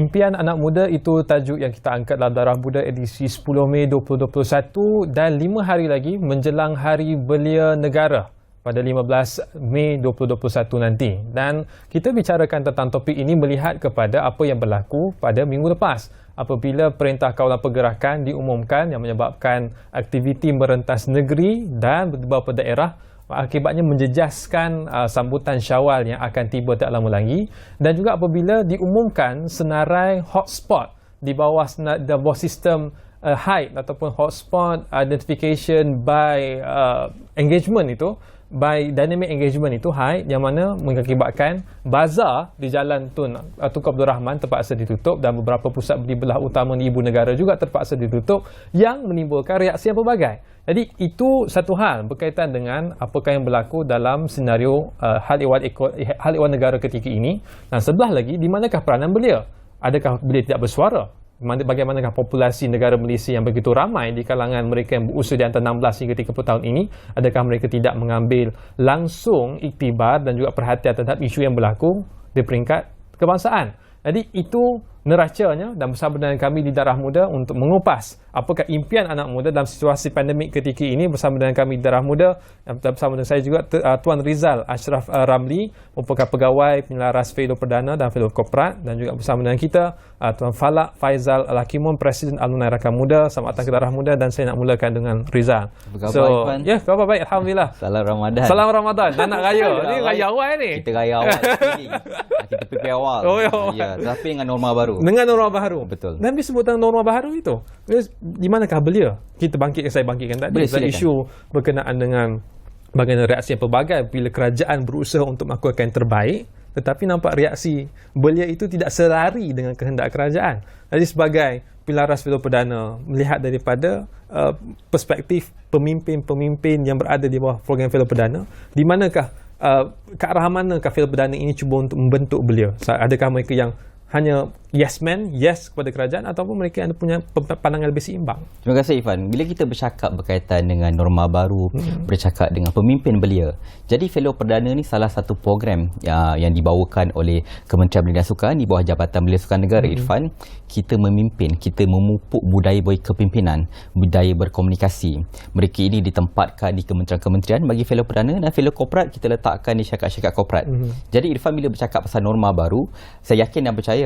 Impian anak muda itu tajuk yang kita angkat dalam Darah Muda edisi 10 Mei 2021 dan 5 hari lagi menjelang Hari Belia Negara pada 15 Mei 2021 nanti. Dan kita bicarakan tentang topik ini melihat kepada apa yang berlaku pada minggu lepas apabila Perintah Kawalan Pergerakan diumumkan yang menyebabkan aktiviti merentas negeri dan beberapa daerah akibatnya menjejaskan sambutan Syawal yang akan tiba tak lama lagi, dan juga apabila diumumkan senarai hotspot di bawah sistem HIDE ataupun hotspot identification by engagement itu, by dynamic engagement itu HIDE, yang mana mengakibatkan bazar di Jalan Tun Tunku Abdul Rahman terpaksa ditutup dan beberapa pusat beli belah utama di ibu negara juga terpaksa ditutup, yang menimbulkan reaksi yang pelbagai. Jadi itu satu hal berkaitan dengan apakah yang berlaku dalam senario hal ehwal negara ketika ini. Dan sebelah lagi, di manakah peranan belia? Adakah belia tidak bersuara? Bagaimanakah populasi negara Malaysia yang begitu ramai di kalangan mereka yang berusia di antara 16 hingga 30 tahun ini? Adakah mereka tidak mengambil langsung iktibar dan juga perhatian terhadap isu yang berlaku di peringkat kebangsaan? Jadi itu neracanya, dan bersama dengan kami di Darah Muda untuk mengupas apakah impian anak muda dalam situasi pandemik ketika ini. Bersama dengan kami di Darah Muda, dan bersama dengan saya juga Tuan Rizal Ashraf Ramli, merupakan pegawai penyelaras Fellow Perdana dan Fellow Korporat, dan juga bersama dengan kita Tuan Falak Faizal Al-Hakimun, Presiden Alumni Rakan Muda. Selamat datang ke Darah Muda, dan saya nak mulakan dengan Rizal. Apa khabar, ya, khabar baik, alhamdulillah. Salam Ramadan. Salam Ramadan. Dan nak raya. Ini raya awal ni. Kita raya awal sekali. Kita prepare awal. Ya, tapi dengan norma baru. Dengan norma baru. Betul. Dan disebut tentang norma baru itu. Di manakah belia? saya bangkitkan tadi. Isu berkenaan dengan bagaimana reaksi yang pelbagai bila kerajaan berusaha untuk melakukan yang terbaik, tetapi nampak reaksi belia itu tidak selari dengan kehendak kerajaan. Jadi sebagai Pelaras Fellow Perdana, melihat daripada perspektif pemimpin-pemimpin yang berada di bawah program Fellow Perdana, di manakah ke arah manakah Fellow Perdana ini cuba untuk membentuk belia? Adakah mereka yang hanya yes man, yes kepada kerajaan, ataupun mereka yang punya pandangan lebih seimbang? Terima kasih Ifan. Bila kita bercakap berkaitan dengan norma baru, bercakap dengan pemimpin belia, jadi Fellow Perdana ni salah satu program yang dibawakan oleh Kementerian Belia dan Sukan di bawah Jabatan Belia Sukan Negara. Irfan, kita memimpin, kita memupuk budaya kepimpinan, budaya berkomunikasi. Mereka ini ditempatkan di kementerian-kementerian bagi Fellow Perdana, dan Fellow Korporat kita letakkan di syarikat-syarikat korporat. Jadi Irfan, bila bercakap pasal norma baru, saya yakin dan percaya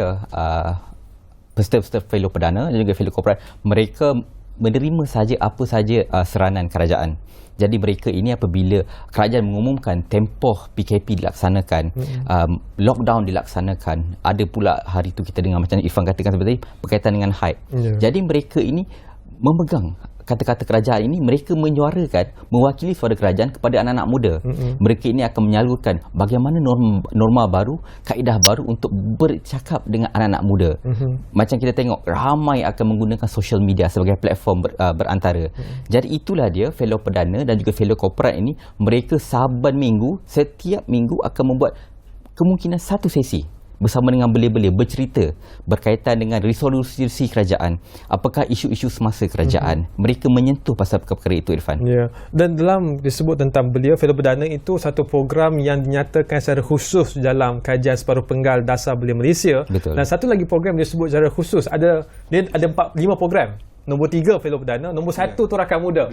peserta Fellow Perdana dan juga Fellow Korporat, mereka menerima saja apa saja seranan kerajaan. Jadi mereka ini apabila kerajaan mengumumkan tempoh PKP dilaksanakan, lockdown dilaksanakan, ada pula hari itu kita dengar macam Irfan katakan seperti berkaitan dengan HIDE. Jadi mereka ini memegang kata-kata kerajaan ini, mereka menyuarakan, mewakili suara kerajaan kepada anak-anak muda. Mereka ini akan menyalurkan bagaimana norma baru, kaedah baru untuk bercakap dengan anak-anak muda. Macam kita tengok, ramai akan menggunakan social media sebagai platform berantara. Jadi itulah dia, Fellow Perdana dan juga Fellow Korporat ini, mereka saban minggu, setiap minggu akan membuat kemungkinan satu sesi bersama dengan belia-belia bercerita berkaitan dengan resolusi kerajaan, apakah isu-isu semasa kerajaan. Mereka menyentuh pasal perkara itu, Irfan. Ya. Dan dalam disebut tentang belia, Fellow Perdana itu satu program yang dinyatakan secara khusus dalam kajian separuh penggal dasar belia Malaysia. Betul. Dan satu lagi program disebut secara khusus. Dia ada 5 program. Nombor 3 Fellow Perdana, nombor 1 tu Rakan Muda.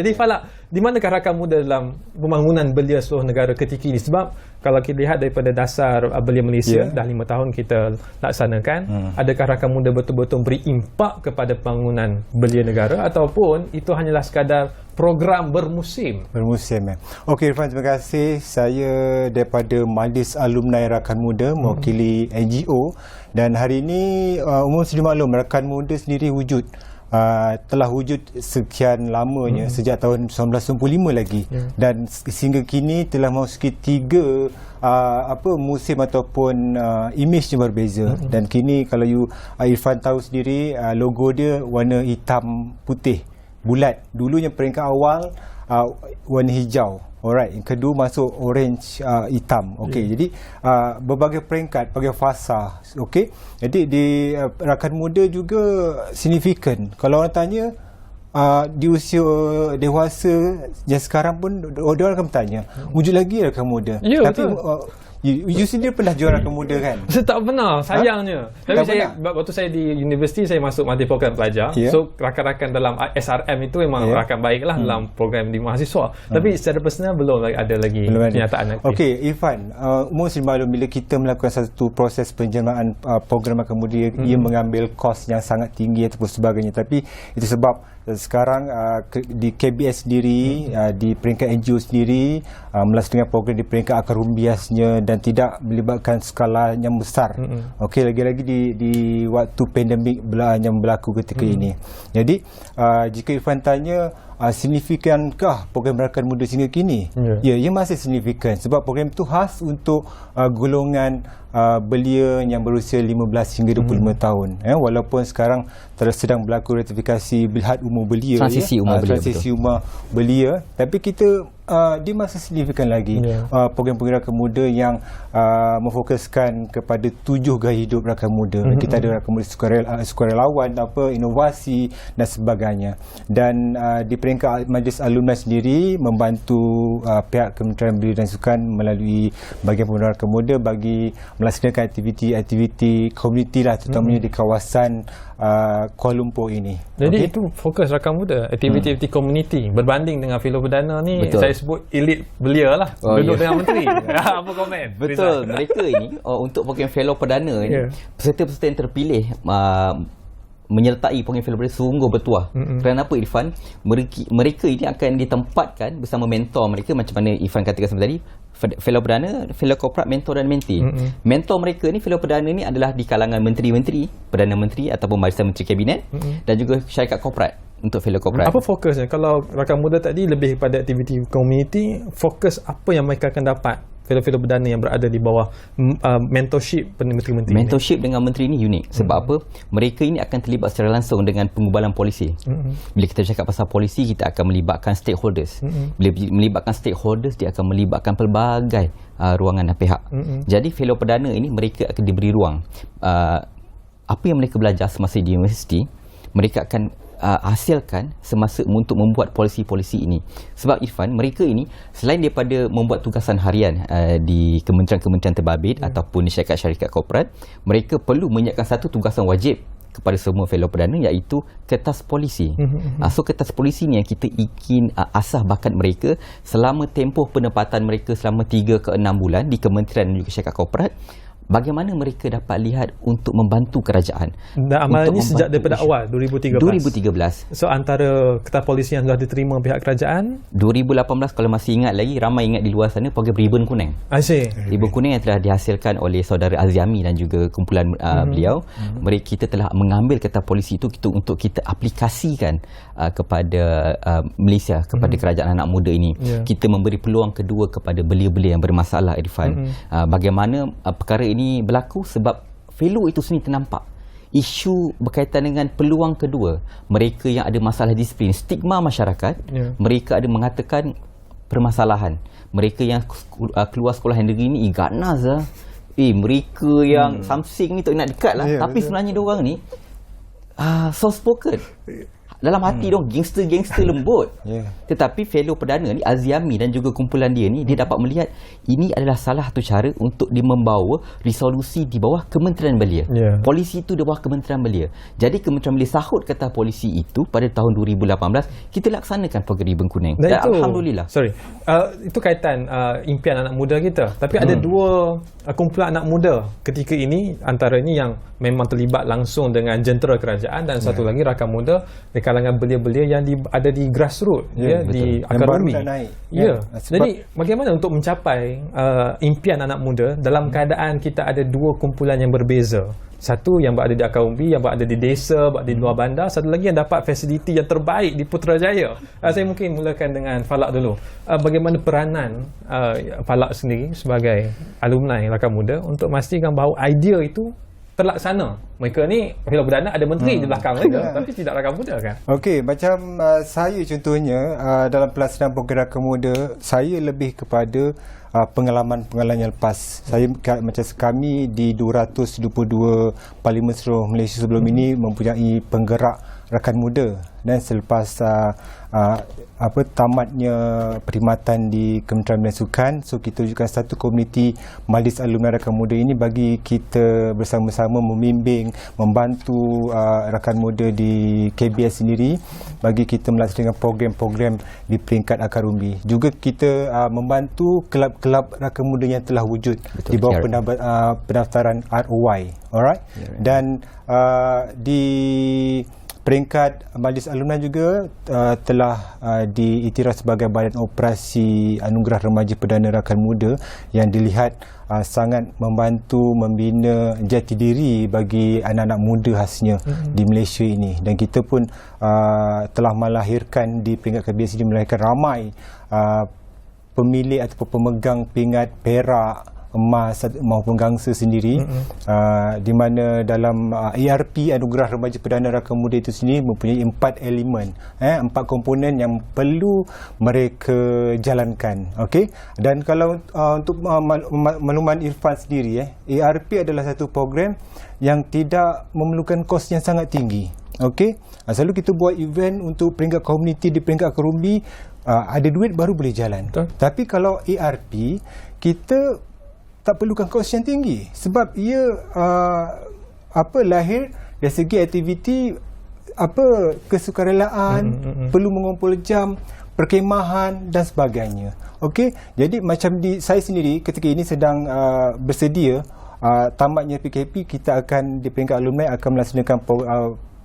Jadi Falak, di manakah Rakan Muda dalam pembangunan belia seluruh negara ketika ini? Sebab kalau kita lihat daripada dasar belia Malaysia, dah 5 tahun kita laksanakan, adakah Rakan Muda betul-betul beri impak kepada pembangunan belia negara, ataupun itu hanyalah sekadar program bermusim? Okey Irfan, terima kasih. Saya daripada Majlis Alumni Rakan Muda, mewakili NGO, dan hari ini umum sedia maklum, Rakan Muda sendiri telah wujud sekian lamanya, sejak tahun 1995 lagi, dan sehingga kini telah memasuki 3 musim ataupun image yang berbeza. Dan kini kalau Irfan tahu sendiri, logo dia warna hitam putih bulat. Dulunya peringkat awal warna hijau. Alright, yang kedua masuk orange hitam. Okey, jadi berbagai peringkat, berbagai fasa. Okey. Jadi di Rakan Muda juga signifikan. Kalau orang tanya di usia dewasa yang sekarang pun, orang akan bertanya, wujud lagi Rakan Muda? Ya, tapi You sendiri pernah jual rakan muda kan? Saya tak pernah, sayangnya. Tapi Tak saya waktu saya di universiti saya masuk multi program pelajar. Ya. So rakan-rakan dalam SRM itu memang rakan baik lah dalam program di mahasiswa. Tapi secara personal belum ada lagi kenyataan aktif. Okey, Irfan, umum maklum bila kita melakukan satu proses penjelmaan program rakan muda, ia mengambil kos yang sangat tinggi ataupun sebagainya. Tapi itu sebab sekarang di KBS sendiri, di peringkat NGO sendiri melaksanakan program di peringkat akar rumbiasnya dan tidak melibatkan skala yang besar. Okey, lagi-lagi di waktu pandemik yang berlaku ketika ini. Jadi jika Irfan tanya signifikankah program rakan muda sehingga kini? Ya, ia masih signifikan sebab program itu khas untuk golongan belia yang berusia 15 hingga 25 tahun. Walaupun sekarang sedang berlaku ratifikasi had umur belia, transisi umur belia, transisi umur belia, tapi kita dia masih signifikan lagi program-program rakan muda yang memfokuskan kepada 7 gaya hidup rakan muda. Kita ada rakan muda sukarelawan, inovasi dan sebagainya. Dan di peringkat Majlis Alumni sendiri membantu pihak Kementerian Belia dan Sukan melalui bahagian pembinaan rakan muda bagi melaksanakan aktiviti-aktiviti komuniti lah, terutamanya di kawasan Kuala Lumpur ini. Jadi itu fokus rakan muda, aktiviti-aktiviti komuniti berbanding dengan Filo Perdana ni. Betul. Saya sebut elit belia lah, duduk dengan menteri. Apa komen? Betul, mereka ini untuk program Fellow Perdana ini, peserta-peserta yang terpilih menyertai program Fellow Perdana sungguh bertuah. Kenapa Irfan? Mereka ini akan ditempatkan bersama mentor mereka, macam mana Irfan katakan sebentar tadi, Fellow Perdana, Fellow Korporat, mentor dan mentee. Mentor mereka ni, Fellow Perdana ni adalah di kalangan menteri-menteri, Perdana Menteri ataupun Barisan Menteri Kabinet dan juga syarikat korporat untuk Fellow Korporat. Apa fokusnya? Kalau rakan muda tadi lebih kepada aktiviti komuniti, fokus apa yang mereka akan dapat? Fellow Perdana yang berada di bawah mentorship menteri-menteri. Mentorship dengan menteri ini unik. Sebab apa? Mereka ini akan terlibat secara langsung dengan pengubalan polisi. Bila kita cakap pasal polisi, kita akan melibatkan stakeholders. Bila melibatkan stakeholders, dia akan melibatkan pelbagai ruangan dan pihak. Jadi Fellow Perdana ini mereka akan diberi ruang. Apa yang mereka belajar semasa di universiti, mereka akan hasilkan semasa untuk membuat polisi-polisi ini. Sebab Irfan, mereka ini selain daripada membuat tugasan harian di kementerian-kementerian terbabit ataupun di syarikat-syarikat korporat, mereka perlu menyiapkan satu tugasan wajib kepada semua Fellow Perdana, iaitu kertas polisi. So kertas polisi ni yang kita ingin asah bakat mereka selama tempoh penempatan mereka selama 3 ke 6 bulan di kementerian dan juga syarikat korporat. Bagaimana mereka dapat lihat untuk membantu kerajaan. Dan amalan ini sejak daripada awal 2013. So antara kertas polisi yang sudah diterima pihak kerajaan 2018, kalau masih ingat lagi, ramai ingat di luar sana, program Ribbon Kuning. I see. Ribbon Kuning yang telah dihasilkan oleh saudara Aziami dan juga kumpulan beliau. Kita telah mengambil kertas polisi itu untuk kita aplikasikan kepada Malaysia, kepada kerajaan anak muda ini. Kita memberi peluang kedua kepada belia-belia yang bermasalah, Irfan. Bagaimana perkara ini berlaku sebab Fellow itu sendiri ternampak isu berkaitan dengan peluang kedua. Mereka yang ada masalah disiplin, stigma masyarakat, mereka ada mengatakan permasalahan. Mereka yang keluar sekolah negeri ni ganas lah. Mereka yang something ni tak nak dekat lah. Tapi sebenarnya diorang ni soft spoken. Dalam hati dong gangster-gangster lembut. Tetapi Fellow Perdana ni, Aziami dan juga kumpulan dia ni, dia dapat melihat ini adalah salah satu cara untuk dia membawa resolusi di bawah Kementerian Belia. Polisi itu di bawah Kementerian Belia. Jadi Kementerian Belia sahut kata polisi itu pada tahun 2018, kita laksanakan program Ribbon Kuning. Dan alhamdulillah. Itu kaitan impian anak muda kita. Tapi ada dua kumpulan anak muda ketika ini, antaranya yang memang terlibat langsung dengan jentera kerajaan dan satu lagi rakan muda di kalangan belia-belia yang ada di grassroots, di akar umbi. Jadi bagaimana untuk mencapai impian anak muda dalam keadaan kita ada dua kumpulan yang berbeza? Satu yang berada di akar umbi, yang berada di desa, berada di luar bandar. Satu lagi yang dapat fasiliti yang terbaik di Putrajaya. Saya mungkin mulakan dengan Falak dulu. Bagaimana peranan Falak sendiri sebagai alumni rakan muda untuk memastikan bahawa idea itu terlaksana? Mereka ni Fellow Perdana ada menteri di belakang mereka, tapi tidak rakan muda kan? Okey, macam saya contohnya dalam pelaksanaan program rakan muda, saya lebih kepada pengalaman-pengalaman yang lepas. Saya macam kami di 222 Parlimen seluruh Malaysia sebelum ini mempunyai penggerak rakan muda, dan selepas tamatnya perkhidmatan di Kementerian Belia Sukan, so kita wujudkan satu komuniti Majlis Alumni Rakan Muda ini bagi kita bersama-sama membimbing, membantu rakan muda di KBS sendiri, bagi kita melaksanakan program-program di peringkat akar umbi. Juga kita membantu kelab-kelab rakan muda yang telah wujud di bawah pendaftaran ROI. Alright? Dan di peringkat Majlis Alumni juga telah diiktiraf sebagai badan operasi Anugerah Remaja Perdana Rakan Muda yang dilihat sangat membantu membina jati diri bagi anak-anak muda khasnya di Malaysia ini. Dan kita pun telah melahirkan di peringkat KBS ini melahirkan ramai pemilik ataupun pemegang pingat perak, emas maupun gangsa sendiri, di mana dalam ARP Anugerah Remaja Perdana Rakan Muda itu sendiri mempunyai 4 elemen, 4 komponen yang perlu mereka jalankan. Okey, dan kalau untuk makluman Irfan sendiri, ARP adalah satu program yang tidak memerlukan kos yang sangat tinggi. Okey, selalu kita buat event untuk peringkat komuniti di peringkat akar umbi, ada duit baru boleh jalan. Tapi kalau ARP, kita tak perlukan kos yang tinggi sebab ia lahir dari segi aktiviti kesukarelaan, perlu mengumpul jam, perkemahan dan sebagainya. Okey, jadi macam saya sendiri ketika ini sedang bersedia tamatnya PKP, kita akan di peringkat alumni akan melaksanakan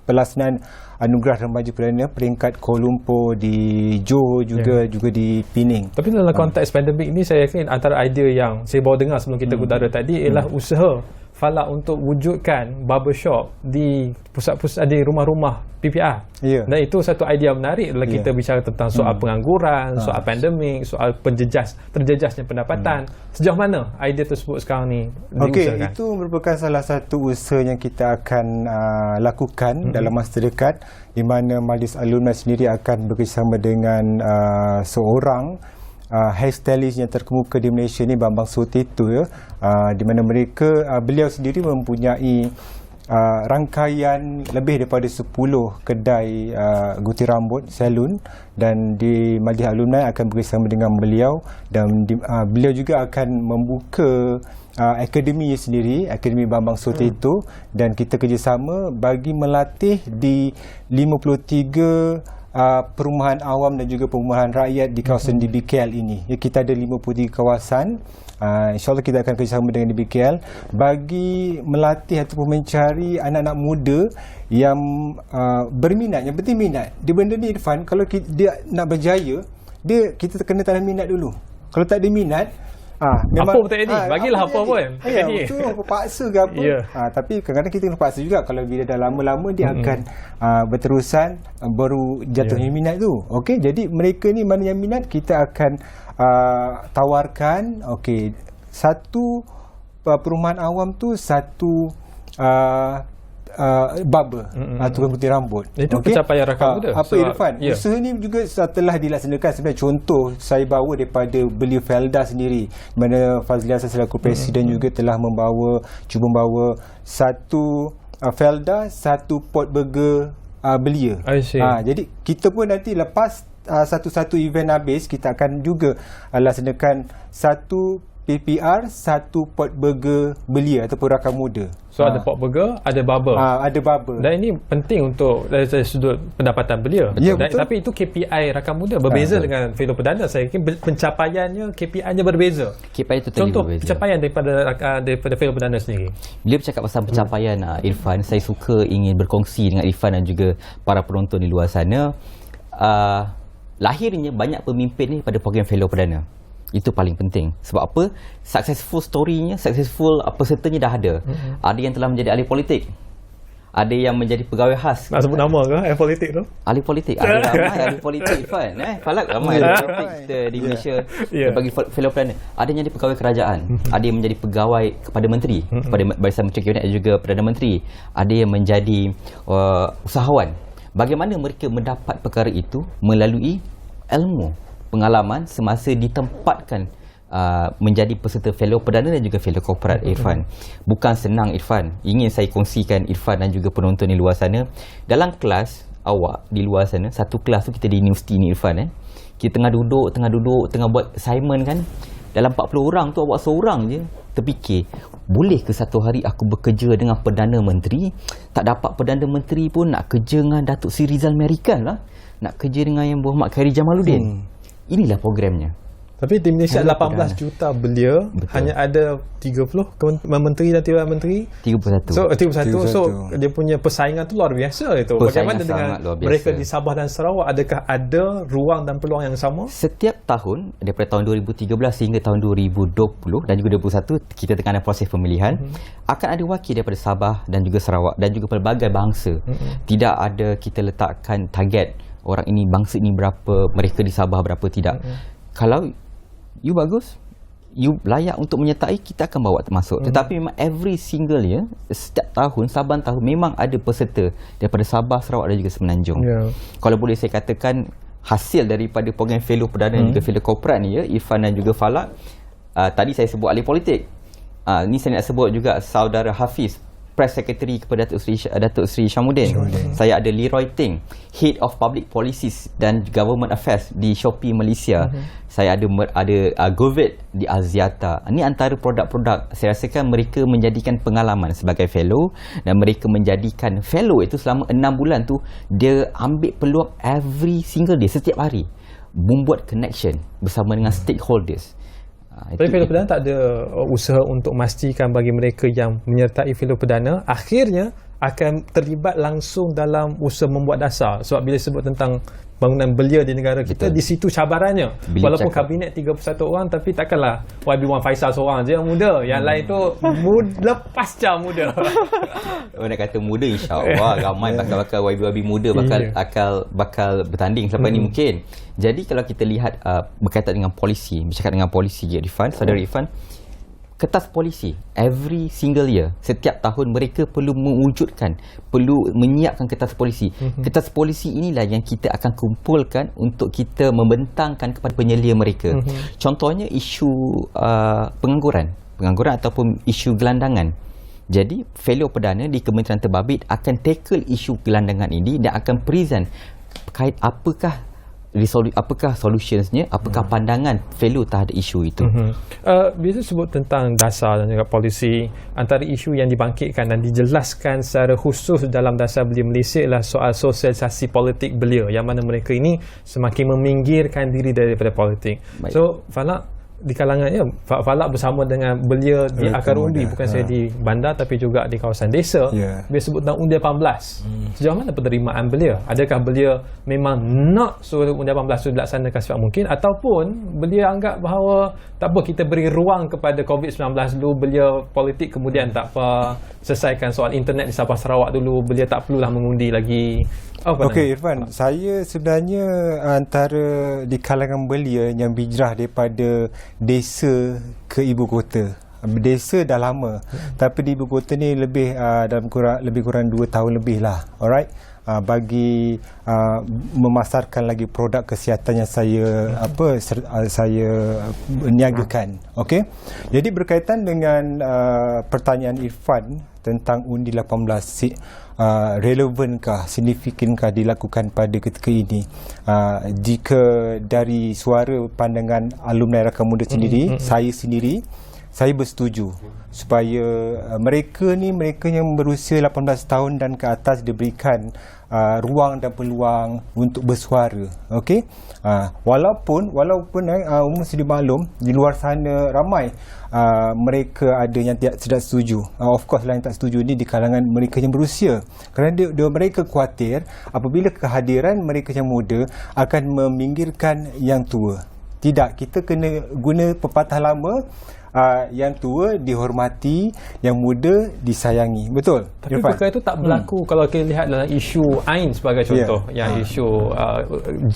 pelaksanaan Anugerah Remaja Perdana peringkat Kuala Lumpur, di Johor juga di Pening. Tapi dalam konteks pandemik ni, saya yakin antara idea yang saya baru dengar sebelum kita utara tadi ialah usaha Falak untuk wujudkan barbershop di pusat-pusat, di rumah-rumah PPR. Dan itu satu idea menarik kalau kita bicara tentang soal pengangguran, soal pandemik, soal terjejasnya pendapatan. Sejauh mana idea tersebut sekarang ni diusahakan? Itu merupakan salah satu usaha yang kita akan lakukan dalam masa dekat, di mana Majlis Alumni sendiri akan bekerjasama dengan seorang hairstylist yang terkemuka di Malaysia ni, Bambang Soteto, di mana beliau sendiri mempunyai rangkaian lebih daripada 10 kedai gunting rambut, salon, dan di Majlis Alumni akan bekerjasama dengan beliau, dan beliau juga akan membuka akademi sendiri, Akademi Bambang Soteto, dan kita kerjasama bagi melatih di 53 perumahan awam dan juga perumahan rakyat di kawasan DBKL ini. Kita ada 53 kawasan. InsyaAllah kita akan kerjasama dengan DBKL bagi melatih ataupun mencari anak-anak muda yang berminat, yang penting minat. Di benda ni, Irfan, kalau dia nak berjaya, kita kena tanam minat dulu. Kalau tak ada minat, memang, apa pun tak jadi, bagilah apa pun. Betul, paksa ke apa. Tapi kadang-kadang kita kena paksa juga. Kalau bila dah lama-lama dia akan berterusan, baru jatuhnya minat tu. Okey, jadi mereka ni mana yang minat, kita akan tawarkan. Okey, satu perumahan awam tu satu barber, tukang gunting rambut. Itu pencapaian rakan muda. Irfan, usaha ni juga telah dilaksanakan. Sebenarnya contoh saya bawa daripada beliau Felda sendiri, mana Fazli Hasan selaku presiden juga telah cuba membawa satu Felda, satu pot burger belia. Jadi kita pun nanti lepas satu-satu event habis, kita akan juga laksanakan satu PPR, satu pot burger belia ataupun rakan muda. So ada pot burger, ada barber. Ada barber. Dan ini penting untuk dari sudut pendapatan belia. Betul. Tapi itu KPI rakan muda berbeza dengan fellow perdana. Saya yakin pencapaiannya, KPI-nya berbeza. KPI itu contoh berbeza. Pencapaian daripada fellow perdana sendiri. Bila bercakap pasal pencapaian, Irfan, saya suka ingin berkongsi dengan Irfan dan juga para penonton di luar sana. Lahirnya banyak pemimpin ni pada program fellow perdana. Itu paling penting. Sebab apa? Successful story-nya, successful pesertanya dah ada. Ada yang telah menjadi ahli politik. Ada yang menjadi pegawai khas. Nak sebut nama ke ahli politik tu? Ahli politik. Ada ramai ahli politik, Irfan. Falak ramai ahli politik kita di Malaysia bagi fellow perdana. Ada yang jadi pegawai kerajaan. Ada yang menjadi pegawai kepada menteri, kepada Barisan Menteri Kabinet dan juga Perdana Menteri. Ada yang menjadi usahawan. Bagaimana mereka mendapat perkara itu? Melalui ilmu, pengalaman semasa ditempatkan menjadi peserta fellow perdana dan juga fellow korporat, Irfan. Bukan senang, Irfan. Ingin saya kongsikan Irfan dan juga penonton di luar sana. Dalam kelas, awak di luar sana, satu kelas tu kita di universiti ni Irfan kita tengah duduk tengah buat assignment kan, dalam 40 orang tu awak seorang je terfikir, boleh ke satu hari aku bekerja dengan Perdana Menteri, tak dapat Perdana Menteri pun nak kerja dengan Datuk Seri Rizal Merican lah, nak kerja dengan yang Muhammad Khairi Jamaluddin. Inilah programnya. Tapi di Malaysia Hanya 18 perdana. juta belia, Betul. hanya ada 30 menteri dan tidak menteri. 31. So 31. So 31. dia punya persaingan tu luar biasa itu. Persaingan Bagaimana dengan sangat luar biasa. mereka di Sabah dan Sarawak, adakah ada ruang dan peluang yang sama? Setiap tahun daripada tahun 2013 hingga tahun 2020 dan juga 2021 kita tengah ada proses pemilihan, akan ada wakil daripada Sabah dan juga Sarawak dan juga pelbagai bangsa. Tidak ada kita letakkan target orang ini, bangsa ini berapa, mereka di Sabah berapa, tidak. Kalau you bagus, you layak untuk menyertai, kita akan bawa termasuk. Tetapi memang every single year, setiap tahun, saban tahun memang ada peserta daripada Sabah, Sarawak dan juga Semenanjung. Kalau boleh saya katakan, hasil daripada program fellow perdana dan juga fellow korporat ni Irfan dan juga Falak, tadi saya sebut ahli politik, ni saya nak sebut juga saudara Hafiz, Press Secretary kepada Datuk Seri Syamuddin. Saya ada Leroy Ting, Head of Public Policies dan Government Affairs di Shopee Malaysia. Saya ada Govet di Aziata. Ini antara produk-produk, saya rasakan mereka menjadikan pengalaman sebagai fellow, dan mereka menjadikan fellow itu selama 6 bulan tu dia ambil peluang every single day, setiap hari membuat connection bersama dengan stakeholders. Tapi fellow perdana tak ada usaha untuk memastikan bagi mereka yang menyertai fellow perdana akhirnya akan terlibat langsung dalam usaha membuat dasar. Sebab bila sebut tentang bangunan belia di negara kita, di situ cabarannya. Bila Walaupun cakap, kabinet 31 orang, tapi takkanlah YB1 Faisal seorang je yang muda. Yang lain tu pasca muda. Orang nak kata muda, insya-Allah ramai bakal YB muda bakal bertanding selepas ni mungkin. Jadi kalau kita lihat berkaitan dengan polisi, bercakap dengan polisi Irfan, saudara Irfan, kertas polisi every single year, setiap tahun mereka perlu mewujudkan, perlu menyiapkan kertas polisi. Kertas polisi inilah yang kita akan kumpulkan untuk kita membentangkan kepada penyelia mereka. Contohnya isu pengangguran ataupun isu gelandangan. Jadi fellow perdana di Kementerian Terbabit akan tackle isu gelandangan ini dan akan present berkait apakah solutionsnya, apakah pandangan fellow terhadap isu itu. Biasa sebut tentang dasar dan juga polisi, antara isu yang dibangkitkan dan dijelaskan secara khusus dalam dasar belia Malaysia ialah soal sosialisasi politik belia, yang mana mereka ini semakin meminggirkan diri daripada politik. Baik. So Falak di kalangannya, Falak bersama dengan belia di akar undi, bukan saya di bandar tapi juga di kawasan desa. Dia sebut tentang undi 18. Sejauh mana penerimaan belia? Adakah belia memang nak suruh undi 18 itu dilaksanakan secepat mungkin, ataupun belia anggap bahawa tak apa, kita beri ruang kepada COVID-19 dulu, belia politik kemudian tak apa, selesaikan soal internet di Sabah Sarawak dulu, belia tak perlulah mengundi lagi. Okey Irfan, saya sebenarnya antara di kalangan belia yang hijrah daripada desa ke ibu kota. Desa dah lama, tapi di ibu kota ni lebih lebih kurang 2 tahun lebih lah. Alright. Bagi memasarkan lagi produk kesihatan yang saya niagakan. Okey. Jadi berkaitan dengan pertanyaan Irfan tentang undi 18, relevankah, signifikankah dilakukan pada ketika ini? Jika dari suara pandangan alumni Rakan Muda sendiri, saya bersetuju supaya mereka yang berusia 18 tahun dan ke atas diberikan ruang dan peluang untuk bersuara. Okey. Walaupun umum sedia maklum di luar sana ramai mereka ada yang tidak setuju. Of course lah yang tak setuju ni di kalangan mereka yang berusia, kerana mereka khawatir apabila kehadiran mereka yang muda akan meminggirkan yang tua. Tidak, kita kena guna pepatah lama, yang tua dihormati, yang muda disayangi. Betul? Tapi perkara itu tak berlaku kalau kita lihat dalam isu Ain sebagai contoh, yang isu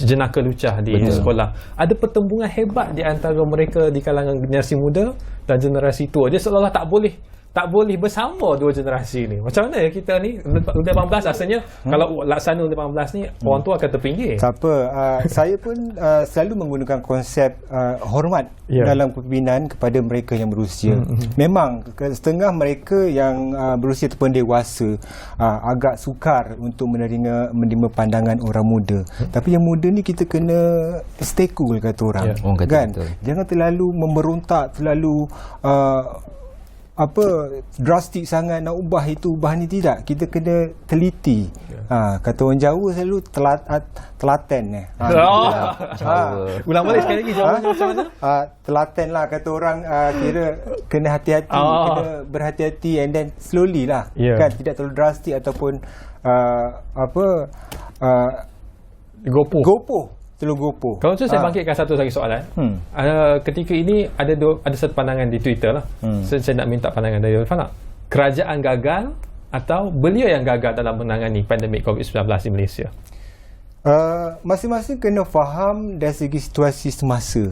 jenaka lucah di sekolah. Ada pertembungan hebat di antara mereka di kalangan generasi muda dan generasi tua. Dia seolah-olah tak boleh tak boleh bersama dua generasi ni. Macam mana ya kita ni Undi 18 rasanya kalau laksana Undi 18 ni orang tua akan terpinggir. Tak apa, saya pun selalu menggunakan konsep hormat dalam kepimpinan kepada mereka yang berusia. Memang setengah mereka yang berusia ataupun dewasa agak sukar untuk menerima pandangan orang muda. Tapi yang muda ni kita kena stay cool kata orang. Kan? Jangan terlalu memberontak, terlalu drastik sangat nak ubah ni, tidak. Kita kena teliti. Kata orang Jawa selalu telaten. Ulang balik sekali lagi jawapannya macam mana? Telaten lah kata orang, kira kena hati-hati, kena berhati-hati and then slowly lah. Kan, tidak terlalu drastik ataupun gopoh. Kalau tu saya bangkitkan satu lagi soalan. Ketika ini ada satu pandangan di Twitter lah. Saya nak minta pandangan dari Irfan. Kerajaan gagal atau beliau yang gagal dalam menangani pandemik COVID-19 di Malaysia? Masing-masing kena faham dari segi situasi semasa,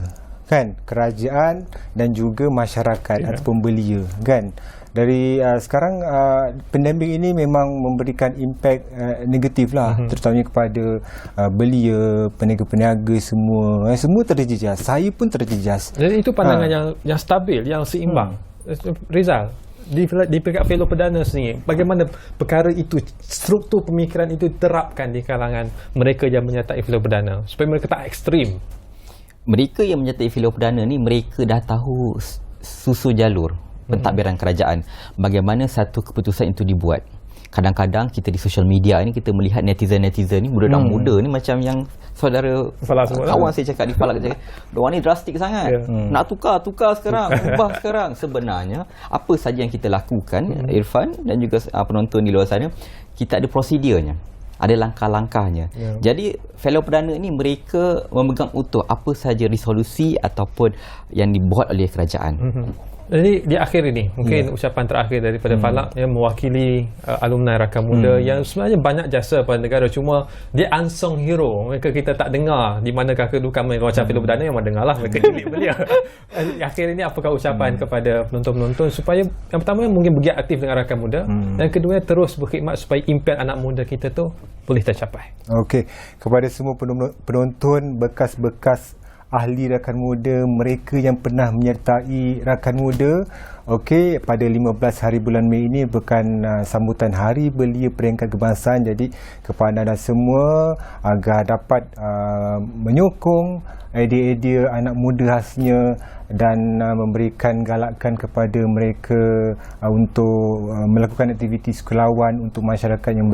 kan, kerajaan dan juga masyarakat ataupun belia, kan. Dari sekarang pandemik ini memang memberikan impak negatif lah, terutamanya kepada belia, peniaga-peniaga semua terjejas. Saya pun terjejas. Jadi itu pandangan yang stabil, yang seimbang. Rizal, di pihak fellow perdana sendiri, bagaimana perkara itu, struktur pemikiran itu diterapkan di kalangan mereka yang menyertai fellow perdana supaya mereka tak ekstrim? Mereka yang menyertai fellow perdana ni, mereka dah tahu susu jalur pentadbiran kerajaan, bagaimana satu keputusan itu dibuat. Kadang-kadang kita di social media ni kita melihat netizen ni, budak-budak muda ni macam yang saudara kawan saya cakap di Falak, diorang ni drastik sangat. Nak tukar sekarang, ubah sekarang. Sebenarnya apa saja yang kita lakukan, Irfan dan juga penonton di luar sana, kita ada prosedurnya, ada langkah-langkahnya. Jadi fellow perdana ni mereka memegang utuh apa saja resolusi ataupun yang dibuat oleh kerajaan. Jadi di akhir ini mungkin ucapan terakhir daripada Falak yang mewakili alumni Rakan Muda yang sebenarnya banyak jasa pada negara, cuma dia unsung hero. Mereka kita tak dengar di manakah kedudukan mereka. Macam fellow perdana yang dengar lah mereka cilik belia. Di akhir ini apakah ucapan kepada penonton-penonton supaya yang pertama mungkin bergiat aktif dengan Rakan Muda, dan kedua terus berkhidmat supaya impian anak muda kita tu boleh tercapai. Okey, kepada semua penonton, bekas-bekas ahli Rakan Muda, mereka yang pernah menyertai Rakan Muda, okey, pada 15 hari bulan Mei ini bukan sambutan Hari Belia Peringkat Kebangsaan. Jadi kepada anda semua agar dapat menyokong idea-idea anak muda khasnya dan memberikan galakan kepada mereka untuk melakukan aktiviti sukarelawan untuk masyarakat yang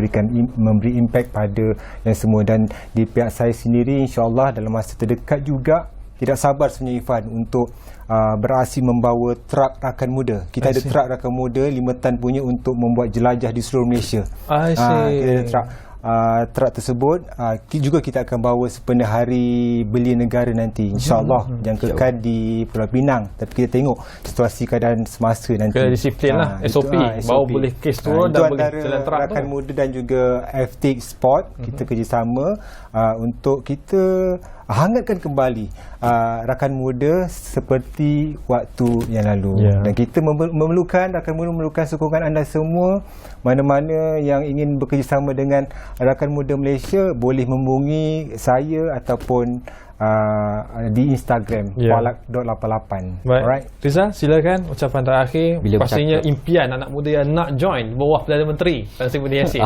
memberi impak pada yang semua. Dan di pihak saya sendiri, insya-Allah dalam masa terdekat juga tidak sabar sebenarnya Irfan untuk beraksi membawa truk Rakan Muda. Kita ada truk Rakan Muda 5 tan punya untuk membuat jelajah di seluruh Malaysia. Kita ada truk tersebut juga kita akan bawa sepenuh Hari Belia Negara nanti, insya-Allah, jangkakan di Pulau Pinang. Tapi kita tengok situasi keadaan semasa nanti. Kena disiplin lah, SOP. Baru boleh kes turun dan boleh jalan truk. Rakan Muda dan juga FTX Sport kita kerjasama untuk kita hangatkan kembali Rakan Muda seperti waktu yang lalu. Dan kita memerlukan, Rakan Muda memerlukan sokongan anda semua. Mana-mana yang ingin bekerjasama dengan Rakan Muda Malaysia boleh menghubungi saya ataupun di Instagram falak.88. Alright, Rizal, silakan ucapan terakhir. Pastinya impian anak muda yang nak join bawah Perdana Menteri Tan Sri Muhyiddin Yassin.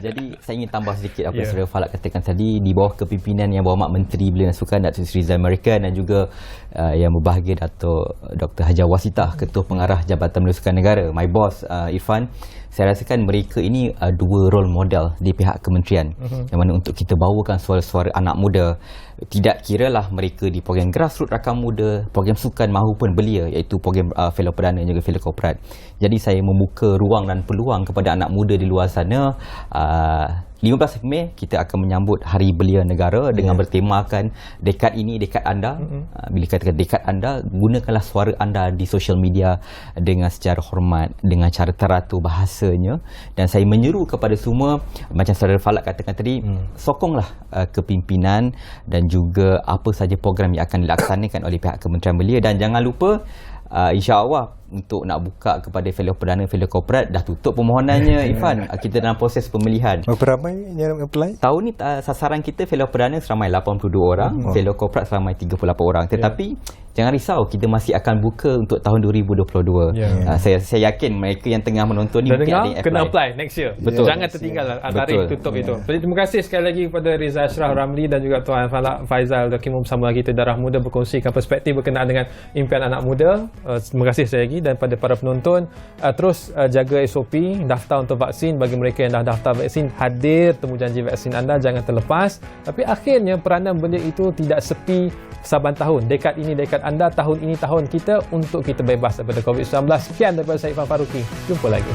Jadi saya ingin tambah sedikit apa yang Saudara Falak katakan tadi, di bawah kepimpinan Yang Berhormat Menteri Belia dan Sukan Datuk Seri Rizal Merican dan juga yang berbahagia Datuk Dr. Hajar Wasitah, Ketua Pengarah Jabatan Belia Sukan Negara, my boss Irfan. Saya rasakan mereka ini dua role model di pihak kementerian, yang mana untuk kita bawakan suara-suara anak muda, tidak kiralah mereka di program grassroots Rakan Muda, program sukan mahupun belia, iaitu program fellow perdana dan juga fellow korporat. Jadi saya membuka ruang dan peluang kepada anak muda di luar sana. 15 Mei kita akan menyambut Hari Belia Negara dengan bertemakan dekad ini, dekad anda. Bila katakan dekad anda, gunakanlah suara anda di social media dengan secara hormat, dengan cara teratur bahasanya. Dan saya menyeru kepada semua, macam Saudara Falak katakan tadi, sokonglah kepimpinan dan juga apa saja program yang akan dilaksanakan oleh pihak Kementerian Belia. Dan jangan lupa InsyaAllah untuk nak buka kepada fellow perdana, fellow corporate dah tutup permohonannya Irfan. Kita dalam proses pemilihan. Berapa ramai yang apply? Tahun ni sasaran kita fellow perdana seramai 82 orang, fellow corporate seramai 38 orang. Tetapi jangan risau, kita masih akan buka untuk tahun 2022. Saya yakin mereka yang tengah menonton ni dan mungkin ada yang kena apply next year. Betul. Jangan tertinggal tarikh tutup itu. Jadi terima kasih sekali lagi kepada Rizal Ashraf Ramli dan juga Tuan Faizal Dakimu bersama kita Darah Muda berkongsikan perspektif berkenaan dengan impian anak muda. Terima kasih sekali lagi, dan pada para penonton terus jaga SOP, daftar untuk vaksin. Bagi mereka yang dah daftar vaksin, hadir temu janji vaksin anda, jangan terlepas. Tapi akhirnya peranan belia itu tidak sepi saban tahun. Dekad ini dekad anda, tahun ini tahun kita untuk kita bebas daripada COVID-19. Sekian daripada saya Irfan Faruqi. Jumpa lagi.